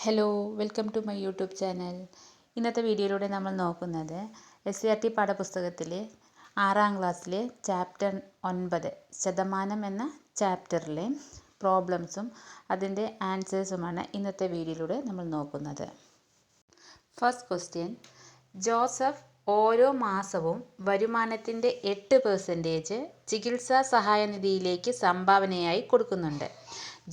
Hello, welcome to my YouTube channel. ഇന്നത്തെ വീഡിയോയിലൂടെ നമ്മൾ നോക്കുന്നത് SCRT പാഠപുസ്തകത്തിലെ 6ാം ക്ലാസ്സിലെ ചാപ്റ്റർ 9 ശതമാനം എന്ന ചാപ്റ്ററിലെ പ്രോബ്ലംസും അതിൻ്റെ ആൻസേഴ്സുമാണ് ഇന്നത്തെ വീഡിയോയിലൂടെ നമ്മൾ നോക്കുന്നത്. ഫസ്റ്റ് ക്വസ്റ്റ്യൻ, ജോസഫ് ഓരോ മാസവും വരുമാനത്തിൻ്റെ 8% ചികിത്സാ സഹായനിധിയിലേക്ക് സംഭാവനയായി കൊടുക്കുന്നുണ്ട്.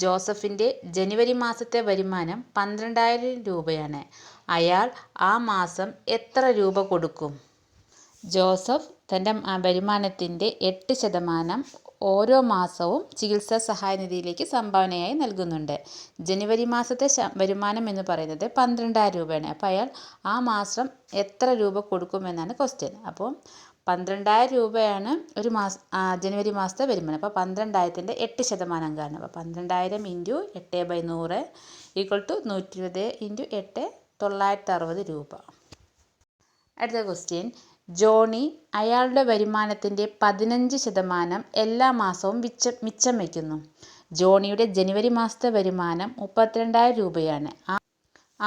ജോസഫിൻ്റെ ജനുവരി മാസത്തെ വരുമാനം 12,000 രൂപയാണ്. അയാൾ ആ മാസം എത്ര രൂപ കൊടുക്കും? ജോസഫ് തൻ്റെ വരുമാനത്തിൻ്റെ 8% ഓരോ മാസവും ചികിത്സാ സഹായനിധിയിലേക്ക് സംഭാവനയായി നൽകുന്നുണ്ട്. ജനുവരി മാസത്തെ വരുമാനം എന്ന് പറയുന്നത് 12,000 രൂപയാണ്. അപ്പോൾ അയാൾ ആ മാസം എത്ര രൂപ കൊടുക്കുമെന്നാണ് ക്വസ്റ്റ്യൻ. അപ്പോൾ 12,000 രൂപയാണ് ജനുവരി മാസത്തെ വരുമാനം. അപ്പോൾ 12,000-ൻ്റെ 8% കാണും. അപ്പോൾ 12,000 × 8/100 = 120 × 8 960 രൂപ. അടുത്ത ക്വസ്റ്റ്യൻ, ജോണി അയാളുടെ വരുമാനത്തിൻ്റെ 15% എല്ലാ മാസവും മിച്ചം വയ്ക്കുന്നു. ജോണിയുടെ ജനുവരി മാസത്തെ വരുമാനം 32,000 രൂപയാണ്.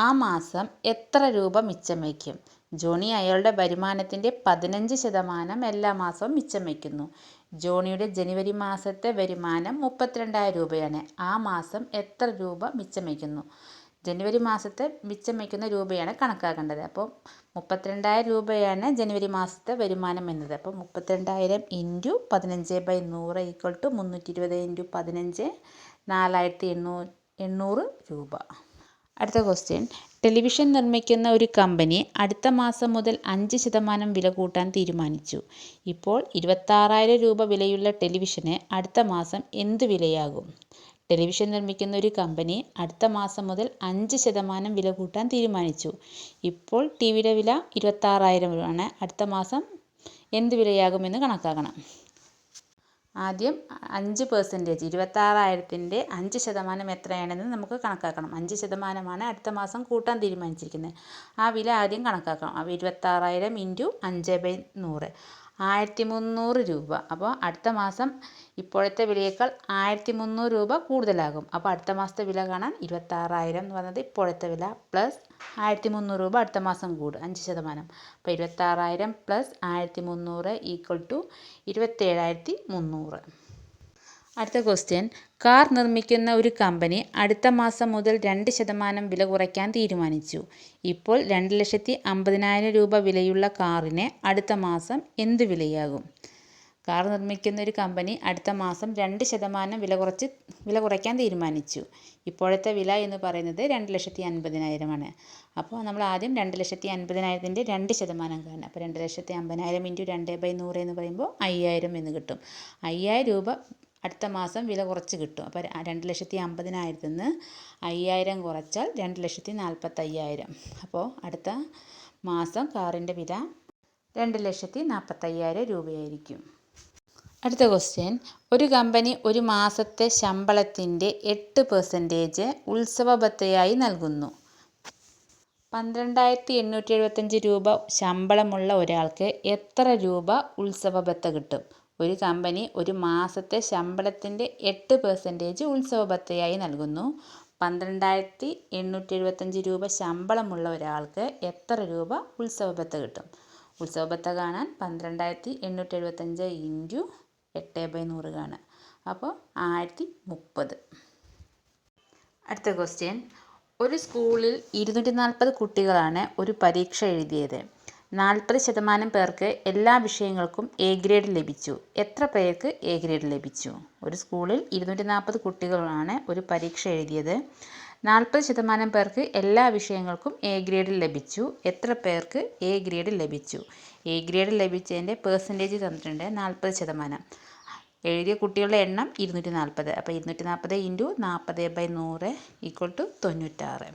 ആ മാസം എത്ര രൂപ മിച്ചം വയ്ക്കും? ജോണി അയാളുടെ വരുമാനത്തിൻ്റെ 15% എല്ലാ മാസവും മിച്ചം വയ്ക്കുന്നു. ജോണിയുടെ ജനുവരി മാസത്തെ വരുമാനം 32,000 രൂപയാണ്. ആ മാസം എത്ര രൂപ മിച്ചം വയ്ക്കുന്നു? ജനുവരി മാസത്തെ മിച്ചം വയ്ക്കുന്ന രൂപയാണ് കണക്കാക്കേണ്ടത്. അപ്പോൾ 32,000 രൂപയാണ് ജനുവരി മാസത്തെ വരുമാനം എന്നത്. അപ്പോൾ 32,000 × 15/100 = 320 × 15 4,800 രൂപ. അടുത്ത ക്വസ്റ്റ്യൻ, ടെലിവിഷൻ നിർമ്മിക്കുന്ന ഒരു കമ്പനി അടുത്ത മാസം മുതൽ 5% വില കൂട്ടാൻ തീരുമാനിച്ചു. ഇപ്പോൾ 26,000 രൂപ വിലയുള്ള ടെലിവിഷന് അടുത്ത മാസം എന്ത് വിലയാകും? ടെലിവിഷൻ നിർമ്മിക്കുന്ന ഒരു കമ്പനി അടുത്ത മാസം മുതൽ 5% വില കൂട്ടാൻ തീരുമാനിച്ചു. ഇപ്പോൾ ടിവിയുടെ വില 26,000 ആണ്. അടുത്ത മാസം എന്ത് വിലയാകുമെന്ന് കണക്കാക്കണം. ആദ്യം 5%, 26,000-ൻ്റെ 5% എത്രയാണെന്ന് നമുക്ക് കണക്കാക്കണം. 5% അടുത്ത മാസം കൂട്ടാൻ തീരുമാനിച്ചിരിക്കുന്നത്. ആ വില ആദ്യം കണക്കാക്കണം. അപ്പോൾ 26,000 × 5/100 1,300 രൂപ. അപ്പോൾ അടുത്ത മാസം ഇപ്പോഴത്തെ വിലയേക്കാൾ 1,300 രൂപ കൂടുതലാകും. അപ്പോൾ അടുത്ത മാസത്തെ വില കാണാൻ 26,000 എന്ന് പറയുന്നത് ഇപ്പോഴത്തെ വില പ്ലസ് 1,300 രൂപ അടുത്ത മാസം കൂടും 5%. അപ്പോൾ 26,000 + 1,300 = 27,300. അടുത്ത ക്വസ്റ്റ്യൻ, കാർ നിർമ്മിക്കുന്ന ഒരു കമ്പനി അടുത്ത മാസം മുതൽ 2% വില കുറയ്ക്കാൻ തീരുമാനിച്ചു. ഇപ്പോൾ 2,50,000 രൂപ വിലയുള്ള കാറിന് അടുത്ത മാസം എന്ത് വിലയാകും? കാർ നിർമ്മിക്കുന്ന ഒരു കമ്പനി അടുത്ത മാസം 2% വില കുറയ്ക്കാൻ തീരുമാനിച്ചു. ഇപ്പോഴത്തെ വില എന്ന് പറയുന്നത് 2,50,000 ആണ്. അപ്പോൾ നമ്മൾ ആദ്യം 2,50,000-ൻ്റെ 2% കാണണം. അപ്പോൾ 2,50,000 × 2/100 എന്ന് പറയുമ്പോൾ 5,000 എന്ന് കിട്ടും. 5,000 രൂപ അടുത്ത മാസം വില കുറച്ച് കിട്ടും. അപ്പോൾ 2,50,000-ൽ നിന്ന് 5,000 കുറച്ചാൽ 2,45,000. അപ്പോൾ അടുത്ത മാസം കാറിൻ്റെ വില 2,45,000 രൂപയായിരിക്കും. അടുത്ത ക്വസ്റ്റ്യൻ, ഒരു കമ്പനി ഒരു മാസത്തെ ശമ്പളത്തിൻ്റെ 8% ഉത്സവ ഭത്തയായി നൽകുന്നു. 12,875 രൂപ ശമ്പളമുള്ള ഒരാൾക്ക് എത്ര രൂപ ഉത്സവ ഭത്ത കിട്ടും? ഒരു കമ്പനി ഒരു മാസത്തെ ശമ്പളത്തിൻ്റെ 8% ഉത്സവ ഭത്തയായി നൽകുന്നു. 12,875 രൂപ ശമ്പളമുള്ള ഒരാൾക്ക് എത്ര രൂപ ഉത്സവ ഭത്ത കിട്ടും? ഉത്സവ ഭത്ത കാണാൻ 12,875 × 8/100 കാണാം. അപ്പോൾ 1,030. അടുത്ത ക്വസ്റ്റ്യൻ, ഒരു സ്കൂളിൽ 240 കുട്ടികളാണ് ഒരു പരീക്ഷ എഴുതിയത്. 40% പേർക്ക് എല്ലാ വിഷയങ്ങൾക്കും A ഗ്രേഡ് ലഭിച്ചു. എത്ര പേർക്ക് A ഗ്രേഡ് ലഭിച്ചു? ഒരു സ്കൂളിൽ 240 കുട്ടികളാണ് ഒരു പരീക്ഷ എഴുതിയത്. 40% പേർക്ക് എല്ലാ വിഷയങ്ങൾക്കും A ഗ്രേഡ് ലഭിച്ചു. എത്ര പേർക്ക് A ഗ്രേഡ് ലഭിച്ചു? A ഗ്രേഡ് ലഭിച്ചതിൻ്റെ പെർസെൻറ്റേജ് തന്നിട്ടുണ്ട് 40%. എഴുതിയ കുട്ടികളുടെ എണ്ണം 240. അപ്പോൾ 240 × 40/100 = 96.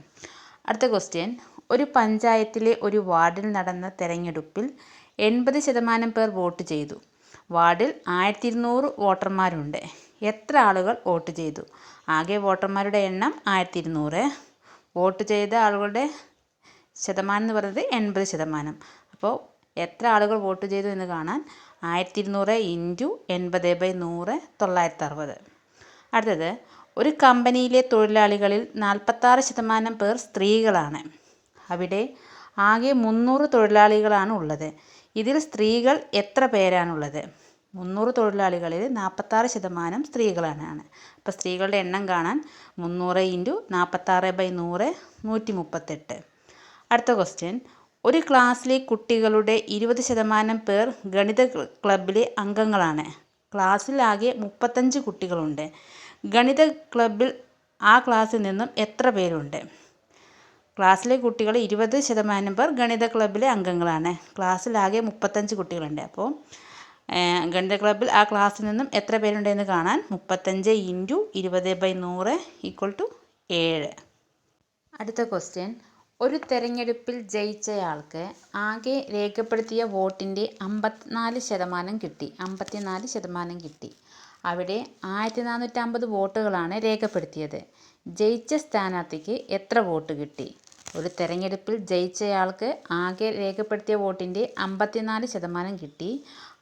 അടുത്ത ക്വസ്റ്റ്യൻ, ഒരു പഞ്ചായത്തിലെ ഒരു വാർഡിൽ നടന്ന തെരഞ്ഞെടുപ്പിൽ 80% പേർ വോട്ട് ചെയ്തു. വാർഡിൽ 1,200 വോട്ടർമാരുണ്ട്. എത്ര ആളുകൾ വോട്ട് ചെയ്തു? ആകെ വോട്ടർമാരുടെ എണ്ണം 1,200. വോട്ട് ചെയ്ത ആളുകളുടെ ശതമാനം എന്ന് പറയുന്നത് 80%. അപ്പോൾ എത്ര ആളുകൾ വോട്ട് ചെയ്തു എന്ന് കാണാൻ 1,200 × 80/100 960. അടുത്തത്, ഒരു കമ്പനിയിലെ തൊഴിലാളികളിൽ 46% പേർ സ്ത്രീകളാണ്. അവിടെ ആകെ 300 തൊഴിലാളികളാണ് ഉള്ളത്. ഇതിൽ സ്ത്രീകൾ എത്ര പേരാണുള്ളത്? 300 തൊഴിലാളികളിൽ 46% സ്ത്രീകളാണ്. അപ്പോൾ സ്ത്രീകളുടെ എണ്ണം കാണാൻ 300 × 46/100 138. അടുത്ത ക്വസ്റ്റ്യൻ, ഒരു ക്ലാസ്സിലെ കുട്ടികളുടെ 20% പേർ ഗണിത ക്ലബ്ബിലെ അംഗങ്ങളാണ്. ക്ലാസ്സിൽ ആകെ 35 കുട്ടികളുണ്ട്. ഗണിത ക്ലബ്ബിൽ ആ ക്ലാസ്സിൽ നിന്നും എത്ര പേരുണ്ട്? ക്ലാസ്സിലെ കുട്ടികൾ 20% പേർ ഗണിത ക്ലബ്ബിലെ അംഗങ്ങളാണ്. ക്ലാസ്സിൽ ആകെ 35 കുട്ടികളുണ്ട്. അപ്പോൾ ഗണിത ക്ലബ്ബിൽ ആ ക്ലാസ്സിൽ നിന്നും എത്ര പേരുണ്ടെന്ന് കാണാൻ 35 × 20/100 = 7. അടുത്ത ക്വസ്റ്റ്യൻ, ഒരു തെരഞ്ഞെടുപ്പിൽ ജയിച്ചയാൾക്ക് ആകെ രേഖപ്പെടുത്തിയ വോട്ടിൻ്റെ 54% കിട്ടി. 54% കിട്ടി. അവിടെ 1450 വോട്ടുകളാണ് രേഖപ്പെടുത്തിയത്. ജയിച്ച സ്ഥാനാർത്ഥിക്ക് എത്ര വോട്ട് കിട്ടി? ഒരു തെരഞ്ഞെടുപ്പിൽ ജയിച്ചയാൾക്ക് ആകെ രേഖപ്പെടുത്തിയ വോട്ടിൻ്റെ 54% കിട്ടി.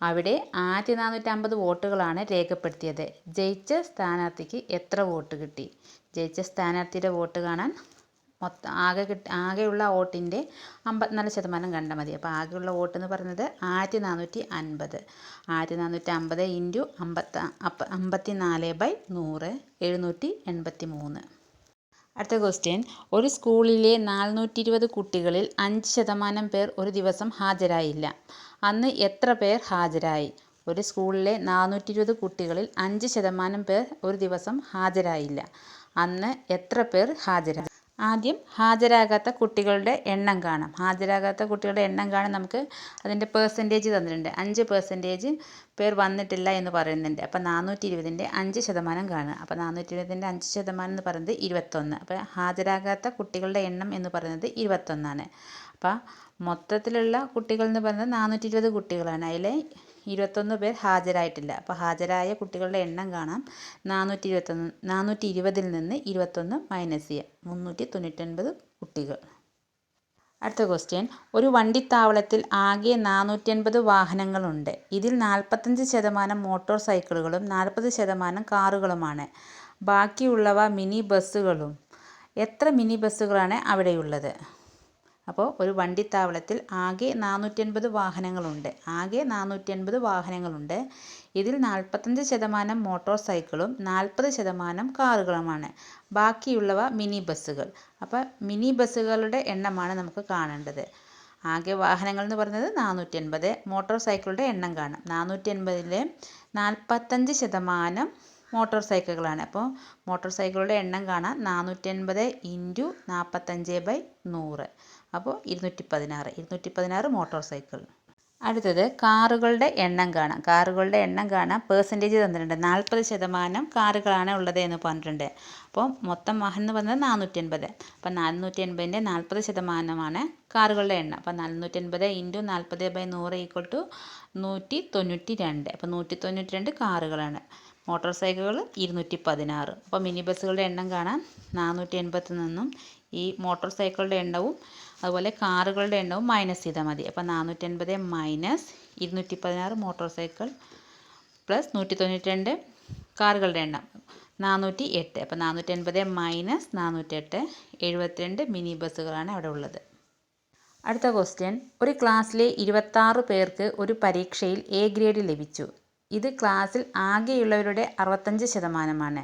അവിടെ 1450 വോട്ടുകളാണ് രേഖപ്പെടുത്തിയത്. ജയിച്ച സ്ഥാനാർത്ഥിക്ക് എത്ര വോട്ട് കിട്ടി? ജയിച്ച സ്ഥാനാർത്ഥിയുടെ വോട്ട് കാണാൻ ആകെയുള്ള വോട്ടിൻ്റെ 54% കണ്ടാൽ മതി. അപ്പോൾ ആകെയുള്ള വോട്ട് എന്ന് പറയുന്നത് 1450. 1450 × 54/100 783. അടുത്ത ക്വസ്റ്റ്യൻ, ഒരു സ്കൂളിലെ 420 കുട്ടികളിൽ 5% പേർ ഒരു ദിവസം ഹാജരായില്ല. അന്ന് എത്ര പേർ ഹാജരായി? ഒരു സ്കൂളിലെ 420 കുട്ടികളിൽ 5% പേർ ഒരു ദിവസം ഹാജരായില്ല. അന്ന് എത്ര പേർ ഹാജരായി? ആദ്യം ഹാജരാകാത്ത കുട്ടികളുടെ എണ്ണം കാണാം. ഹാജരാകാത്ത കുട്ടികളുടെ എണ്ണം കാണാൻ നമുക്ക് അതിൻ്റെ പെർസെൻറ്റേജ് തന്നിട്ടുണ്ട്. 5% പേർ വന്നിട്ടില്ല എന്ന് പറയുന്നുണ്ട്. അപ്പോൾ 420ൻ്റെ 5% കാണുക. അപ്പോൾ 420ൻ്റെ 5% എന്ന് പറയുന്നത് 21. അപ്പോൾ ഹാജരാകാത്ത കുട്ടികളുടെ എണ്ണം എന്ന് പറയുന്നത് 21ആണ്. അപ്പോൾ മൊത്തത്തിലുള്ള കുട്ടികൾ എന്ന് പറയുന്നത് 420 കുട്ടികളാണ്. അതിൽ 21 പേർ ഹാജരായിട്ടില്ല. അപ്പോൾ ഹാജരായ കുട്ടികളുടെ എണ്ണം കാണാം. 420ൽ നിന്ന് 21 മൈനസ് ചെയ്യുക. 399 കുട്ടികൾ. അടുത്ത ക്വസ്റ്റ്യൻ, ഒരു വണ്ടിത്താവളത്തിൽ ആകെ 480 വാഹനങ്ങളുണ്ട്. ഇതിൽ 45% മോട്ടോർ സൈക്കിളുകളും 40% കാറുകളുമാണ്. ബാക്കിയുള്ളവ മിനി ബസ്സുകളും. എത്ര മിനി ബസ്സുകളാണ് അവിടെയുള്ളത്? അപ്പോൾ ഒരു വണ്ടിത്താവളത്തിൽ ആകെ 480 വാഹനങ്ങളുണ്ട്. ഇതിൽ 45% മോട്ടോർ സൈക്കിളും 40% കാറുകളുമാണ്. ബാക്കിയുള്ളവ മിനി ബസ്സുകൾ. അപ്പോൾ മിനി ബസ്സുകളുടെ എണ്ണമാണ് നമുക്ക് കാണേണ്ടത്. ആകെ വാഹനങ്ങൾ എന്ന് പറയുന്നത് 480. മോട്ടോർ സൈക്കിളുടെ എണ്ണം കാണാം. 480ൽ 45% മോട്ടോർ സൈക്കിളുകളാണ്. അപ്പോൾ മോട്ടോർ സൈക്കിളുടെ എണ്ണം കാണാൻ 480 × 45/100. അപ്പോൾ 216 മോട്ടോർ സൈക്കിൾ. അടുത്തത് കാറുകളുടെ എണ്ണം കാണാം. കാറുകളുടെ എണ്ണം കാണാൻ പെർസെൻറ്റേജ് തന്നിട്ടുണ്ട്. 40% കാറുകളാണ് ഉള്ളത് എന്ന് പറഞ്ഞിട്ടുണ്ട്. അപ്പോൾ മൊത്തം വാഹനം എന്ന് പറയുന്നത് 480. അപ്പോൾ 480ൻ്റെ 40%ആണ് കാറുകളുടെ എണ്ണം. അപ്പോൾ 480 × 40/100 = 192. അപ്പോൾ 192 കാറുകളാണ്. മോട്ടോർ സൈക്കിളുകൾ 216. അപ്പോൾ മിനി ബസ്സുകളുടെ എണ്ണം കാണാൻ 480 നിന്നും ഈ മോട്ടോർ സൈക്കിളുടെ എണ്ണവും അതുപോലെ കാറുകളുടെ എണ്ണവും മൈനസ് ചെയ്താൽ മതി. അപ്പോൾ 480 - 216 മോട്ടോർ സൈക്കിൾ പ്ലസ് 192 കാറുകളുടെ എണ്ണം 408. അപ്പോൾ 480 - 408 72 മിനി ബസ്സുകളാണ് അവിടെ ഉള്ളത്. അടുത്ത ക്വസ്റ്റ്യൻ, ഒരു ക്ലാസ്സിലെ 26 പേർക്ക് ഒരു പരീക്ഷയിൽ എ ഗ്രേഡ് ലഭിച്ചു. ഇത് ക്ലാസ്സിൽ ആകെയുള്ളവരുടെ 65%.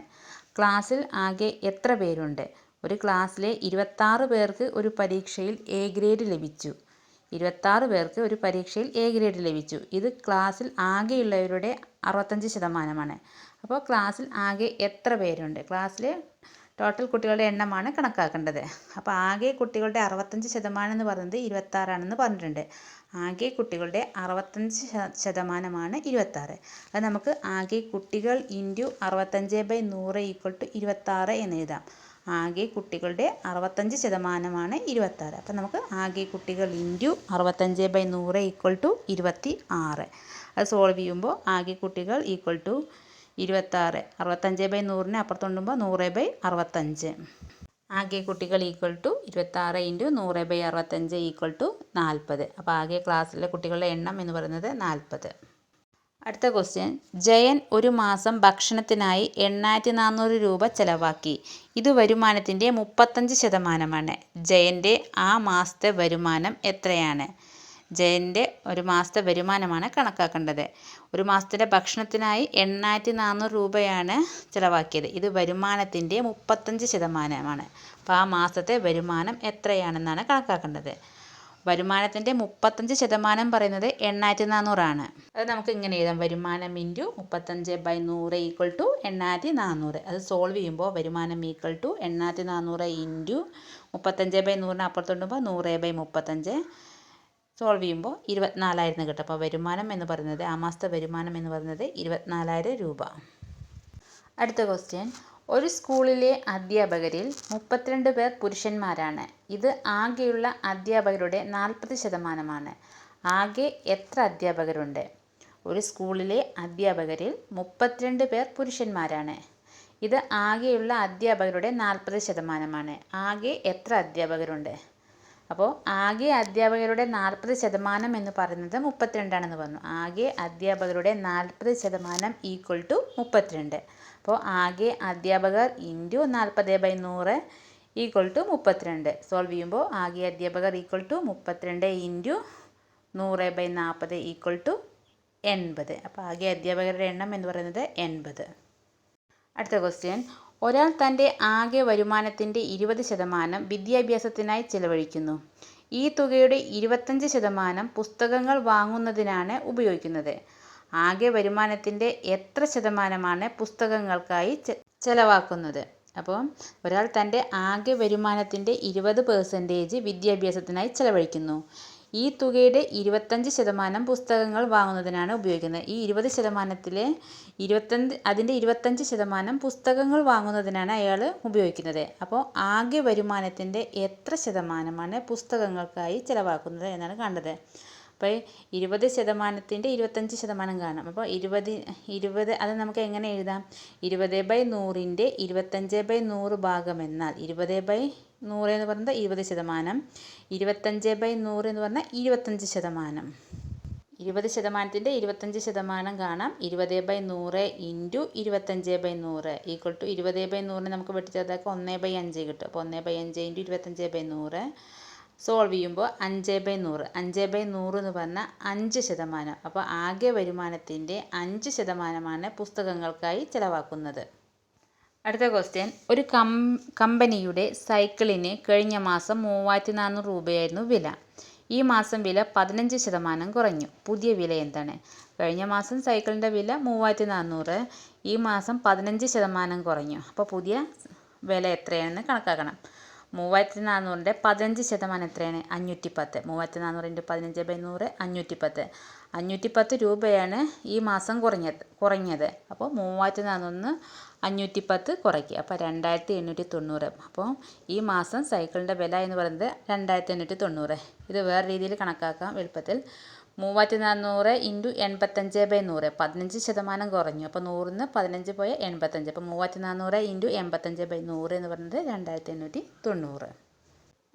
ക്ലാസ്സിൽ ആകെ എത്ര പേരുണ്ട്? ഒരു ക്ലാസ്സിലെ 26 പേർക്ക് ഒരു പരീക്ഷയിൽ എ ഗ്രേഡ് ലഭിച്ചു. 26 പേർക്ക് ഒരു പരീക്ഷയിൽ എ ഗ്രേഡ് ലഭിച്ചു. ഇത് ക്ലാസ്സിൽ ആകെയുള്ളവരുടെ 65%. അപ്പോൾ ക്ലാസ്സിൽ ആകെ എത്ര പേരുണ്ട്? ക്ലാസ്സിലെ ടോട്ടൽ കുട്ടികളുടെ എണ്ണമാണ് കണക്കാക്കേണ്ടത്. അപ്പോൾ ആകെ കുട്ടികളുടെ 65% എന്ന് പറയുന്നത് 26 ആണെന്ന് പറഞ്ഞിട്ടുണ്ട്. ആകെ കുട്ടികളുടെ 65% 26. അത് നമുക്ക് ആകെ കുട്ടികൾ × 65/100 = 26 എന്ന് എഴുതാം. ആകെ കുട്ടികളുടെ 65% 26. അപ്പോൾ നമുക്ക് ആകെ കുട്ടികൾ × 65/100 = 26. അത് സോൾവ് ചെയ്യുമ്പോൾ ആകെ കുട്ടികൾ = 26. 65/100നെ അപ്പുറത്ത് കൊണ്ടുപോകുമ്പോൾ 100/65. ആകെ കുട്ടികൾ = 26 × 100/65 = 40. അപ്പോൾ ആകെ ക്ലാസ്സിലെ കുട്ടികളുടെ എണ്ണം എന്ന് പറയുന്നത് 40. അടുത്ത ക്വസ്റ്റ്യൻ, ജയൻ ഒരു മാസം ഭക്ഷണത്തിനായി 8400 രൂപ ചെലവാക്കി. ഇത് വരുമാനത്തിൻ്റെ 35%. ജയൻ്റെ ആ മാസത്തെ വരുമാനം എത്രയാണ്? ജയൻ്റെ ഒരു മാസത്തെ വരുമാനമാണ് കണക്കാക്കേണ്ടത്. ഒരു മാസത്തിൻ്റെ ഭക്ഷണത്തിനായി 8400 രൂപയാണ് ചിലവാക്കിയത്. ഇത് വരുമാനത്തിൻ്റെ 35%. അപ്പോൾ ആ മാസത്തെ വരുമാനം എത്രയാണെന്നാണ് കണക്കാക്കേണ്ടത്. വരുമാനത്തിൻ്റെ 35% പറയുന്നത് 8400 ആണ്. അത് നമുക്ക് ഇങ്ങനെ എഴുതാം, വരുമാനം ഇൻറ്റു 35/100 ഈക്വൽ ടു 8400. അത് സോൾവ് ചെയ്യുമ്പോൾ വരുമാനം ഈക്വൽ ടു 8400 ഇൻറ്റു 35/100 അപ്പുറത്തോട്ടുമ്പോൾ 100/35 സോൾവ് ചെയ്യുമ്പോൾ 24,000 കിട്ടും. അപ്പോൾ വരുമാനം എന്ന് പറയുന്നത്, ആ മാസത്തെ വരുമാനം എന്ന് പറയുന്നത് 24,000 രൂപ. അടുത്ത ക്വസ്റ്റ്യൻ, ഒരു സ്കൂളിലെ അധ്യാപകരിൽ 32 പേർ പുരുഷന്മാരാണ്. ഇത് ആകെയുള്ള അധ്യാപകരുടെ 40%. ആകെ എത്ര അധ്യാപകരുണ്ട്? ഒരു സ്കൂളിലെ അധ്യാപകരിൽ 32 പേർ പുരുഷന്മാരാണ്. ഇത് ആകെയുള്ള അധ്യാപകരുടെ 40%. ആകെ എത്ര അധ്യാപകരുണ്ട്? അപ്പോൾ ആകെ അധ്യാപകരുടെ 40% എന്ന് പറയുന്നത് 32 ആണെന്ന് പറഞ്ഞു. ആകെ അധ്യാപകരുടെ 40% ഈക്വൽ ടു 32. അപ്പോൾ ആകെ അധ്യാപകർ ഇൻറ്റു 40/100 ഈക്വൽ ടു 32. സോൾവ് ചെയ്യുമ്പോൾ ആകെ അധ്യാപകർ equal to 32 into 100/40 equal to 80. അപ്പോൾ ആകെ അധ്യാപകരുടെ എണ്ണം എന്ന് പറയുന്നത് 80. അടുത്ത ക്വസ്റ്റ്യൻ, ഒരാൾ തൻ്റെ ആകെ വരുമാനത്തിൻ്റെ 20% വിദ്യാഭ്യാസത്തിനായി ചിലവഴിക്കുന്നു. ഈ തുകയുടെ 25% പുസ്തകങ്ങൾ വാങ്ങുന്നതിനാണ് ഉപയോഗിക്കുന്നത്. ആകെ വരുമാനത്തിൻ്റെ എത്ര ശതമാനമാണ് പുസ്തകങ്ങൾക്കായി ചെലവാക്കുന്നത്? അപ്പോൾ ഒരാൾ തൻ്റെ ആകെ വരുമാനത്തിൻ്റെ 20% വിദ്യാഭ്യാസത്തിനായി ചെലവഴിക്കുന്നു. ഈ തുകയുടെ 25% പുസ്തകങ്ങൾ വാങ്ങുന്നതിനാണ് ഉപയോഗിക്കുന്നത്. ഈ 20%-ലെ 25% പുസ്തകങ്ങൾ വാങ്ങുന്നതിനാണ് അയാൾ ഉപയോഗിക്കുന്നത്. അപ്പോൾ ആകെ വരുമാനത്തിൻ്റെ എത്ര ശതമാനമാണ് പുസ്തകങ്ങൾക്കായി ചിലവാക്കുന്നത് എന്നാണ് കണ്ടത്. അപ്പോൾ 20%-ൻ്റെ 25% കാണാം. അപ്പോൾ 20 അത് നമുക്ക് എങ്ങനെ എഴുതാം? 20/100-ൻ്റെ 25/100 ഭാഗം എന്നാൽ 20/100 എന്ന് പറയുന്നത് 20%, 25/100 എന്ന് പറഞ്ഞാൽ 25%. 20%-ൻ്റെ 25% കാണാം. 20/100 ഇൻറ്റു 25/100 ഈക്വൽ ടു 20/100 നമുക്ക് വെട്ടിച്ചേർത്താൽ 1/5 കിട്ടും. അപ്പോൾ 1/5 ഇൻറ്റു 25/100 സോൾവ് ചെയ്യുമ്പോൾ 5/100. 5/100 എന്ന് പറഞ്ഞാൽ 5%. അപ്പോൾ ആകെ വരുമാനത്തിൻ്റെ 5% പുസ്തകങ്ങൾക്കായി ചിലവാക്കുന്നത്. അടുത്ത ക്വസ്റ്റ്യൻ, ഒരു കമ്പനിയുടെ സൈക്കിളിന് കഴിഞ്ഞ മാസം 3400 രൂപയായിരുന്നു വില. ഈ മാസം വില 15% കുറഞ്ഞു. പുതിയ വില എന്താണ്? കഴിഞ്ഞ മാസം സൈക്കിളിൻ്റെ വില 3400, ഈ മാസം 15% കുറഞ്ഞു. അപ്പോൾ പുതിയ വില എത്രയാണെന്ന് കണക്കാക്കണം. 3400-ൻ്റെ 15% എത്രയാണ്? 510. 3400 ഇൻറ്റു 15/100 510. 510 രൂപയാണ് ഈ മാസം കുറഞ്ഞത്. അപ്പോൾ 3400 510 കുറയ്ക്കുക. അപ്പോൾ 2890. അപ്പോൾ ഈ മാസം സൈക്കിളിൻ്റെ വില എന്ന് പറയുന്നത് 2890. ഇത് വേറെ രീതിയിൽ കണക്കാക്കാം എളുപ്പത്തിൽ. 3400 ഇൻറ്റു 85/100 15% കുറഞ്ഞു. അപ്പോൾ 100-ന്ന് 15 പോയ 85. അപ്പോൾ 3400 ഇൻറ്റു 85/100 എന്ന് പറയുന്നത് 2890.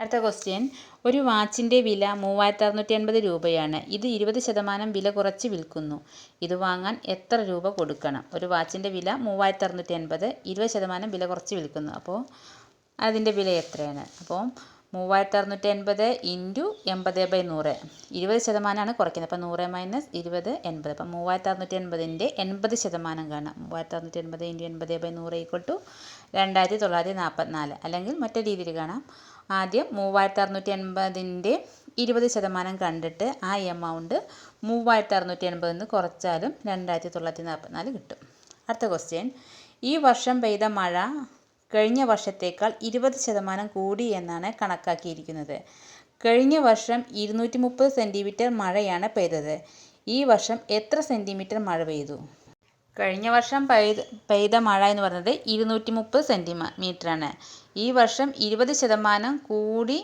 അടുത്ത ക്വസ്റ്റ്യൻ, ഒരു വാച്ചിൻ്റെ വില 3680 രൂപയാണ്. ഇത് 20% വില കുറച്ച് വിൽക്കുന്നു. ഇത് വാങ്ങാൻ എത്ര രൂപ കൊടുക്കണം? ഒരു വാച്ചിൻ്റെ വില 3680, 20% വില കുറച്ച് വിൽക്കുന്നു. അപ്പോൾ അതിൻ്റെ വില എത്രയാണ്? അപ്പോൾ 3680 ഇൻറ്റു 80/100 20% കുറയ്ക്കുന്നത്. അപ്പോൾ 100 - 20 80. അപ്പം 3680-ൻ്റെ 80% കാണാം. 3680 ഇൻറ്റു 80/100 ഈക്വൽ ടു 2944. അല്ലെങ്കിൽ മറ്റേ രീതിയിൽ കാണാം. ആദ്യം 3680-ൻ്റെ 20% കണ്ടിട്ട് ആ എമൗണ്ട് 3680 കുറച്ചാലും 2944 കിട്ടും. അടുത്ത ക്വസ്റ്റ്യൻ, ഈ വർഷം പെയ്ത മഴ കഴിഞ്ഞ വർഷത്തേക്കാൾ 20% കൂടി എന്നാണ് കണക്കാക്കിയിരിക്കുന്നത്. കഴിഞ്ഞ വർഷം 230 സെൻറ്റിമീറ്റർ മഴയാണ് പെയ്തത്. ഈ വർഷം എത്ര സെൻറ്റിമീറ്റർ മഴ പെയ്തു? കഴിഞ്ഞ വർഷം പെയ്ത മഴ എന്ന് പറയുന്നത് 230 സെൻറ്റിമീറ്ററാണ്. ഈ വർഷം 20% കൂടി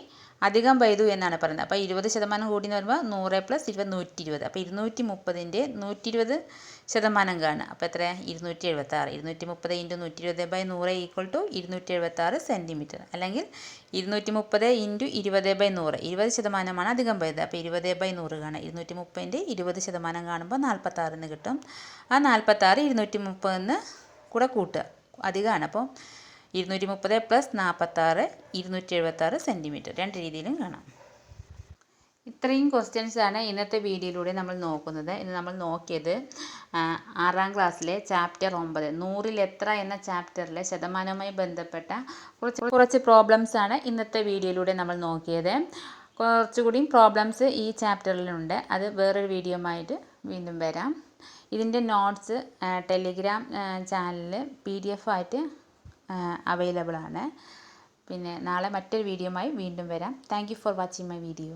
അധികം പെയ്തു എന്നാണ് പറയുന്നത്. അപ്പോൾ 20% കൂടി എന്ന് പറയുമ്പോൾ 100 + 20 120. അപ്പോൾ 230ൻ്റെ 120% കാണുക. അപ്പോൾ എത്ര? 276. 230 × 120/100 = 276 സെൻറ്റിമീറ്റർ. അല്ലെങ്കിൽ 230 × 20/100. 20% അധികം പെയ്തത്. അപ്പോൾ 20/100 കാണുക. 230ൻ്റെ 20% കാണുമ്പോൾ 46 എന്ന് കിട്ടും. ആ 46 230 കൂടെ കൂട്ടുക. അധികമാണ്. അപ്പോൾ 230 + 46 276 സെൻറ്റിമീറ്റർ. രണ്ട് രീതിയിലും കാണാം. ഇത്രയും ക്വസ്റ്റ്യൻസാണ് ഇന്നത്തെ വീഡിയോയിലൂടെ നമ്മൾ നോക്കുന്നത്. ഇന്ന് നമ്മൾ നോക്കിയത് 6ാം ക്ലാസ്സിലെ ചാപ്റ്റർ 9 100ൽ എത്ര എന്ന ചാപ്റ്ററിലെ ശതമാനവുമായി ബന്ധപ്പെട്ട കുറച്ച് പ്രോബ്ലംസാണ് ഇന്നത്തെ വീഡിയോയിലൂടെ നമ്മൾ നോക്കിയത്. കുറച്ചുകൂടി പ്രോബ്ലംസ് ഈ ചാപ്റ്ററിലുണ്ട്. അത് വേറൊരു വീഡിയോയുമായിട്ട് വീണ്ടും വരാം. ഇതിൻ്റെ നോട്ട്സ് ടെലിഗ്രാം ചാനലിൽ PDF ആയിട്ട് അവൈലബിൾ ആണ്. പിന്നെ നാളെ മറ്റൊരു വീഡിയോയുമായി വീണ്ടും വരാം. Thank you for watching my video.